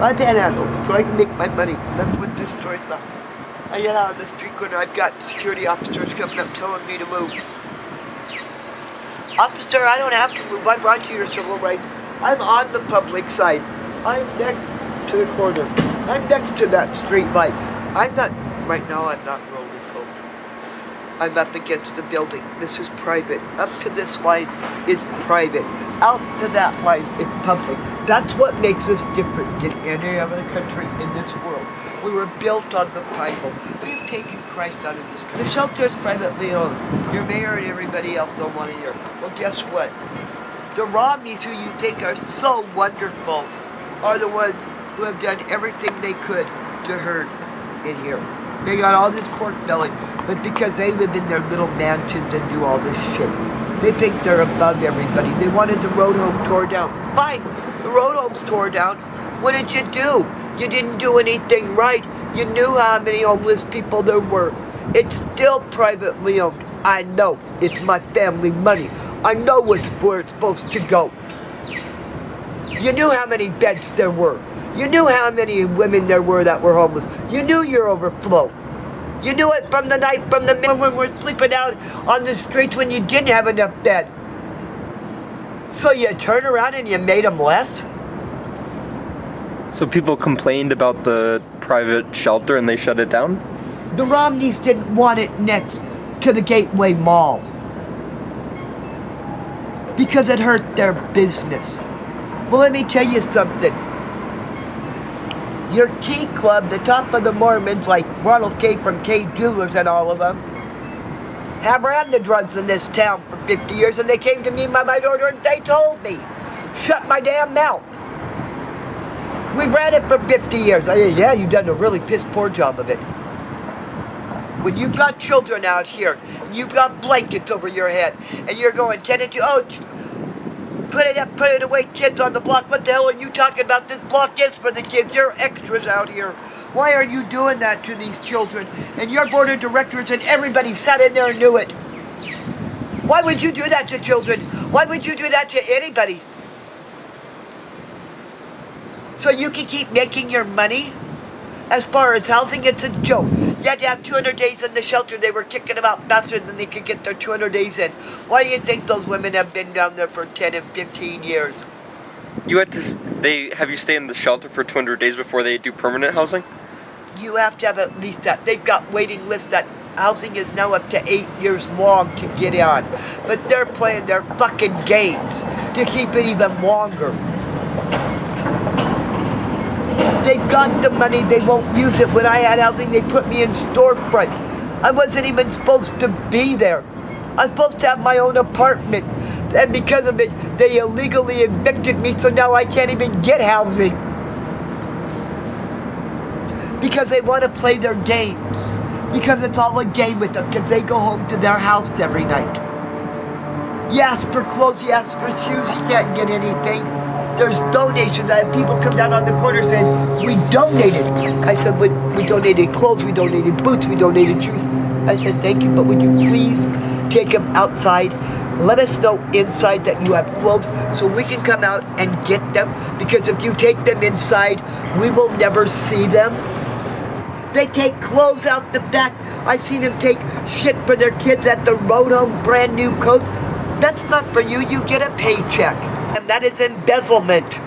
I panhandle so I can make my money. That's what this story's about. I get out on the street corner. I've got security officers coming up telling me to move. Officer, I don't have to move. I brought you your civil rights. I'm on the public side. I'm next to the corner. I'm next to that street light. Right now I'm not rolling coke. I'm up against the building. This is private. Up to this line is private. Out to that line is public. That's what makes us different than any other country in this world. We were built on the Bible. We've taken Christ out of this country. The shelter is privately owned. Your mayor and everybody else don't want to hear. Well, guess what? The Romneys, who you think are so wonderful, are the ones who have done everything they could to hurt in here. They got all this pork belly, but because they live in their little mansions and do all this shit, they think they're above everybody. They wanted the road home tore down. Fine, the road home's tore down. What did you do? You didn't do anything right. You knew how many homeless people there were. It's still privately owned. I know. It's my family money. I know where it's supposed to go. You knew how many beds there were. You knew how many women there were that were homeless. You knew your overflow. You knew it from the night, from the minute when we were sleeping out on the streets when you didn't have enough bed. So you turned around and you made them less? So people complained about the private shelter and they shut it down? The Romneys didn't want it next to the Gateway Mall because it hurt their business. Well, let me tell you something. Your Key Club, the top of the Mormons, like Ronald K. from K. Jewelers and all of them, have ran the drugs in this town for 50 years, and they came to me by my door and they told me, shut my damn mouth. We've ran it for 50 years. I said, yeah, you've done a really piss poor job of it. When you've got children out here, you've got blankets over your head, and you're going, put it up, put it away, kids on the block. What the hell are you talking about? This block is for the kids. You're extras out here. Why are you doing that to these children? And your board of directors and everybody sat in there and knew it. Why would you do that to children? Why would you do that to anybody? So you can keep making your money? As far as housing, it's a joke. You had to have 200 days in the shelter. They were kicking them out faster than they could get their 200 days in. Why do you think those women have been down there for 10 and 15 years? They have you stay in the shelter for 200 days before they do permanent housing? You have to have at least that. They've got waiting lists that housing is now up to 8 years long to get on. But they're playing their fucking games to keep it even longer. They've got the money, they won't use it. When I had housing, they put me in storefront. I wasn't even supposed to be there. I was supposed to have my own apartment. And because of it, they illegally evicted me, so now I can't even get housing. Because they want to play their games. Because it's all a game with them, because they go home to their house every night. You ask for clothes, you ask for shoes, you can't get anything. There's donations. I have people come down on the corner saying, we donated. I said, we donated clothes, we donated boots, we donated shoes. I said, thank you, but would you please take them outside? Let us know inside that you have clothes so we can come out and get them. Because if you take them inside, we will never see them. They take clothes out the back. I've seen them take shit for their kids at the road home, brand new coat. That's not for you. You get a paycheck. And that is embezzlement.